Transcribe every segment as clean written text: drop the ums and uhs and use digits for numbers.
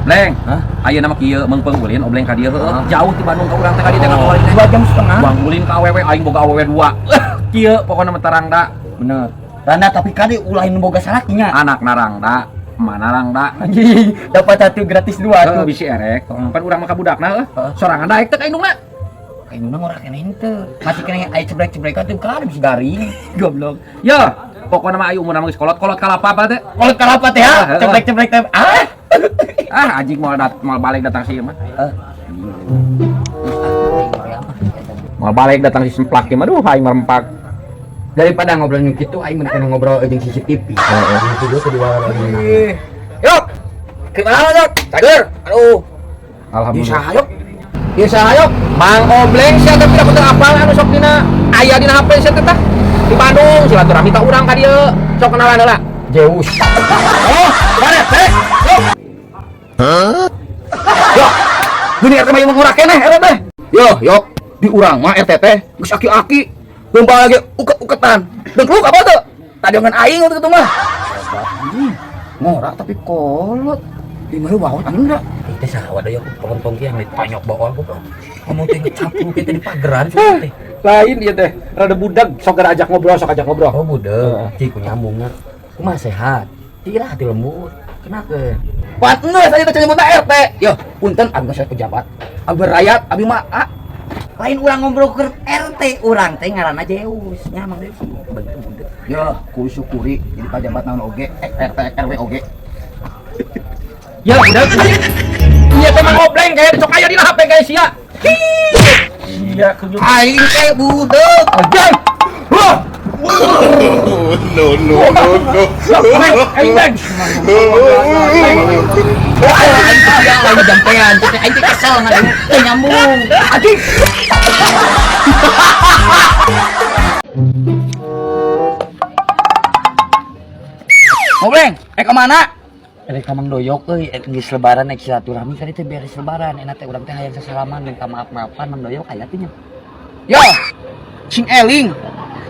Leng, ayo nama kieu mengpeung ulin obleng ka dieu jauh ti Bandung ka urang teh ka dieu teh ngawalin 2 jam setengah. Bang ulin ka awewe aing boga awewe 2. Kieu pokona mah tarangda. Bener. Randa tapi kali ulahin boga salakinya. Anak narangda, mana narangda. Anjing, dapat 1 gratis 2 tuh. Bisi erek. Pan urang mah ka budakna sorangan daek teh ka indungna. Kainuna ngora kene henteu. Masih kene aya cebrek-cebrek atuh kan bisa garing. Goblok. Yo, pokona mah ayu umurna mah geus kolot-kolot kalapa apa teh. Kolot kalapa teh ha, cebrek-cebrek teh. Anjing mal balik datang sih mah. Mal balik datang si semplak mah aduh aing merempak. Daripada ngobrolnya gitu, aing mending ngobrol jeung CCTV. Heeh. Itu juga di luar lagi. Yok. Kemana yok? Cager. Aduh. Alhamdulillah. Yok. Bisa yok. Mang Obleng sia teh tidak betul apal anu sok dina aya dina HP sia teh tah. Di Bandung silaturahmi ka urang ka dieu. Sok kenalan heula. Zeus. Oh, mana teh? Yok. Yok. Gini RT mah murah keneh RT teh. Yo, yok. Di urang mah RT teh geus aki-aki. Lomba lagi uket-uketan. Dengkluk apa tuh? Tadi dengan aing untuk itu mah. Ngorak tapi kolot. Di mana bawah angin enggak? Itu sahawa da yo pontong yang ditanyok bawah gua. Ngomong teh ngecampur kita di pageran teh. Lain dia teh. Rada budak sok ajak ngobrol, sok ajak ngobrol. Oh budak. Ciku nyambungna. Kumaha sehat? Tira hati lembut. Kenapa? Pan enggak saya teh nyebutna RT. Yo, punten abi saya pejabat. Abi rakyat, abi mah Lain urang ngobrol ke RT, urang teh ngaranna Zeus. Nya mang Zeus. Bener budak. Ya, kudu syukuri jadi pejabat naon oge, RT RW oge. Ya udah. Iya teh Mang Obleng kayak sok aya dina HP guys sia. Iya kudu. Aing teh budak. Anjing. Wah. No. Aing bang. Aing jampean, aing teh kesel ngadeng teh nyambung. Anjing. Obleng, kemana? Ka Mang Doyok euy, geus lebaran ek silaturahmi kan teh beres lebaran, enak teh urang teh hayang sasalaman minta maaf-maafan Mang Doyok aya teh nya. Yo. Sing eling.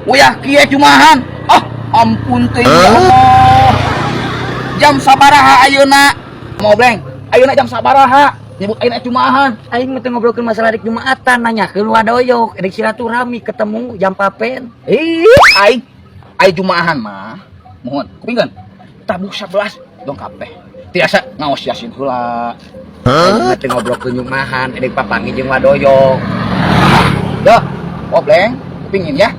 Uyah kieu cumahan. Ah, ampun teh ya Allah. Jam sabaraha ayeuna? Mang Obleng, ayeuna jam sabaraha? Nyebut ayeuna cumahan. Aing mah teh ngobrolkeun masalah rek Jumaatan, nanyakeun Wadoyok, rek silaturahmi ketemu jam papen. Aing cumahan mah. Mohon, kupingkeun. Tabuk 11 dong kabeh. Tiasa ngaos Yasin heula. Aing teh ngobrolkeun Jumahan, rek papangi jeung Wadoyok. Dah, Obleng, kupingin ya.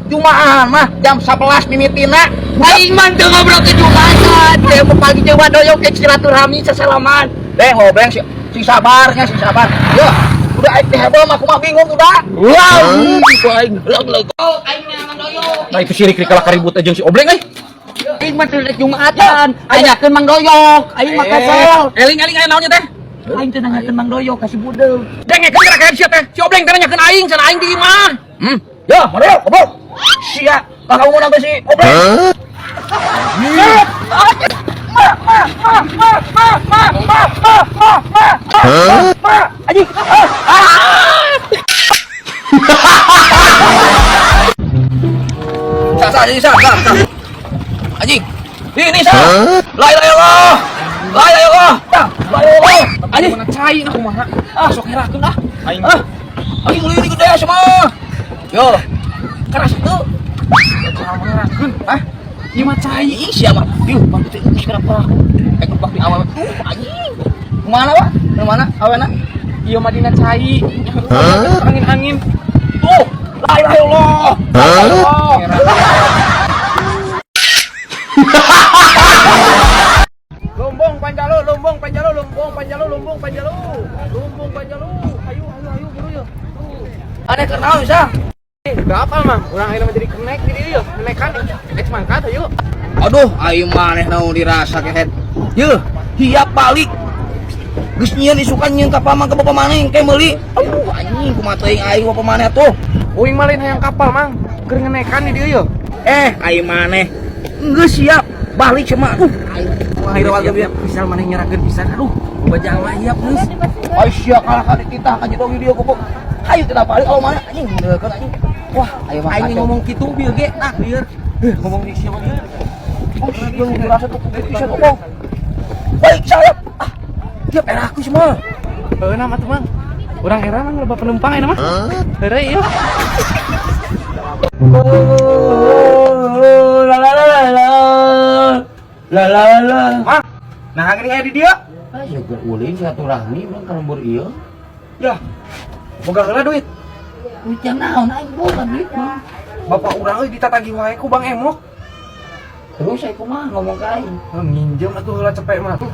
Jumahan mah jam 11 mimitina. Aing mah teu ngobrolkeun Jumahan, teh papangi jeung Wadoyok rek silaturahmi sasalaman. Obleng sing sabarnya, sing sabar. Yo, udah aing teh heboh mah kumaha bingung udah. Wow, itu aing leg-leg. Oh, aing mah Mang Doyok. Nah itu sirik rikala karibut aja si Obleng euy. Aing mah teh rek Jumaatan, nanyakeun Mang Doyok. Aing mah kasal. Eling aya naonnya teh? Aing teh nanyakeun Mang Doyok kasih budeu. Dengekeun gerakan sia teh. Si Obleng teh nanyakeun aing, sana aing di imah. Yo, Mario, goblok. Sia, bakal ngomong sampai si Obleng. Anjing. Sa. Anjing. Ini sa. La ilaha illallah. La ilaha illallah. La ilaha illallah. Anjing. Mana cai nah kumaha? Sok herakeun ah. Aing. Aing mulih di gede semua. Yo. Keras tuh. Herakeun. Ieu mah cai ih sia mah. Yuh, bantu teh geus kenapa? Bak di awal. Anjing. Kemana, Pak? Kemana? Awena? Iya Madinah cai, angin-angin. Tuh, la ilaha illallah. La ilaha illallah. Lumbung Panjalu. Ayo buru ya. Aneh kenaon bisa? Berapa mang? Urang ayeuna jadi kenek di dieu. Kenekan eks mangkat ayo. Aduh, aing maneh naon dirasa kehet. Yeuh, hiap balik. Geus nyieun isukan nyieun ka pamang ka bapa maneh engke meuli. Aduh, anjing kumaha teuing aing bapa maneh tuh. Uing mah lain hayang kapal mang. Keur ngenekan di dieu. Aing maneh geus siap balik cenah. Aduh, aing kumaha warga biar Pisal maneh nyerakeun pisan. Aduh, bajang lah hiap geus. ai sia kalah ka kita ka jeung video goblok. Ayo kita balik kalau mana anjing ngeukeun anjing. Wah, ayo mah Aing ngomong kitu bieu ge, nah bieur. ngomong di siapa dia? Oh, yang dirasa tuh bisa ngomong. Baik saya. Tiap era aku semua. Nama tuh mang. Urang era mang loba penumpang mah. Heureuy ieu. La la la la la. La la la la. Mang, nah gini aya di dia. Ah, ya gue ulin silaturahmi urang kalembur ieu. Ya. Boga heula duit. Duit yang naon aing boga duit mah. Bapak urang euy ditatagih wae ku Bang Emok. Terus saya kumaha ngomong ka aing. Nginjem atuh heula cepet mah tuh.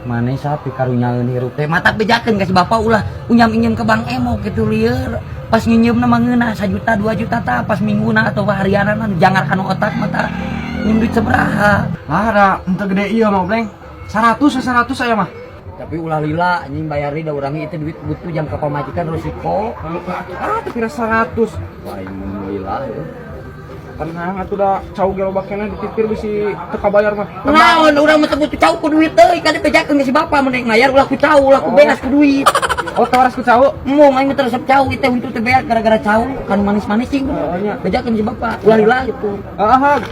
Mana sapi karunyaeun hirup teh mata bejakeun geus bapak ulah unyam-inyem ke Bang Emo kitu lieur. Pas nginjeumna mah ngeunah 1 juta 2 juta tah pas mingguna atau harianana jangar kana otak mata nginjem duit sabaraha. Ada ente gede ieu mah Bleng. 100 saya mah. Tapi ulah lila anjing bayar deui da urang itu duit butuh jam kapal majikan resiko. Tapi kira 100. Wah, ini lila. Tenang atuh da cau ge loba keneh ditipir bisi teu kabayar mah. Naon urang mah teu butuh cau ku duit teh kada bejakeun geus si bapak mun rek mayar ulah ku cau ulah ku beres ku duit. Oh, tawaras ku cau. Mung aing teh resep cau itu untuk teh beak gara-gara cau kan manis-manis cing. nya. Bejakeun si bapak ulah lila gitu. Ahag.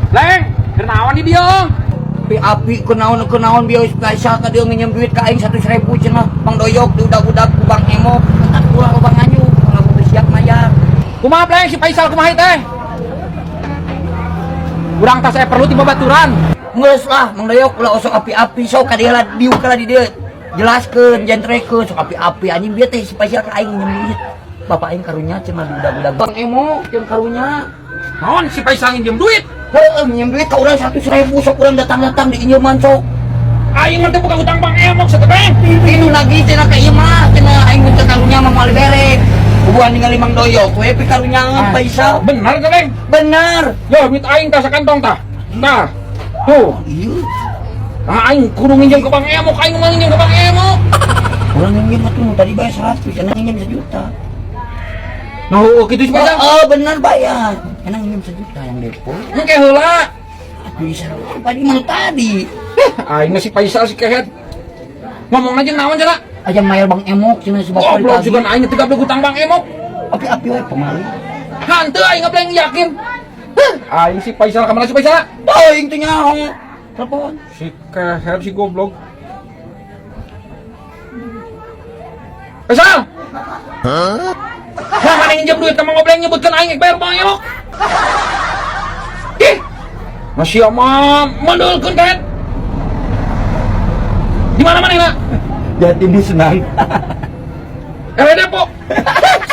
Leng, kenaon di dia? Api kenaon bieu spesial ka dieu nginjem duit ka aing 100.000 cenah Bang Doyok diudag-udag ku Bang Emo tak ulah Bang Anyu kalau kudu siap mayar. Kumaha Bleng si Faisal kumaha teh? Urang tas saya perlu tiba baturan. Geus lah Bang Doyok ulah osok api-api sok ka dieu lah diuk lah di dieu. Jelaskeun jentrekeun sok api-api anjing bieu teh spesial ka aing nginjem duit. Bapak aing karunya cenah diudag-udag Bang Emo jeung karunya. Naon si Faisal nginjem duit? Heueuh nginjem duit ka urang 100.000 sok urang datang-datang di injeman sok. Aing mah teh buka hutang Bang Emok satebeng. Ini lagi cenah ka ieu mah cenah aing mun karunya mah moal berek. Hubungan ningali Mang Doyok we pi karunya Faisal. Bener teh Beng? Bener. Yo duit aing tah sakantong tah. Nah. Tuh. Iya. Nah, aing kudu nginjem ke Bang Emok, aing mah nginjem ke Bang Emok. Orang nginjem mah tuh tadi bayar 100, cenah nginjem 1 juta. Nah, gitu sih Faisal. Oh, bener bayar. Cenah nginjem 1 juta yang depo. Engke heula. Bisa tadi malu tadi. Aing si Faisal si kehet. Ngomong aja naon cenah? Aja mayar Bang Emok cenah si bapak Goblok juga aing teu gablek hutang Bang Emok. Api-api we pemali. Hanteu aing ngableng yakin. Aing si Faisal ka mana si Faisal? Teuing teh nyaho. Telepon. Si kehet si goblok. Faisal. Hah? Mana nginjem duit kamu ngobleng nyebutkeun aing bayar Bang Emok. Ih. Masih ama mandulkeun kehet. Di mana manehna? Jadi di senang. Depo.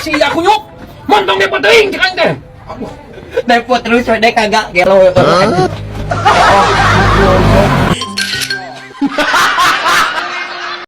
Si aku nyuk. Montong depo teuing cek aing teh. Depo terus we dek kagak gelo.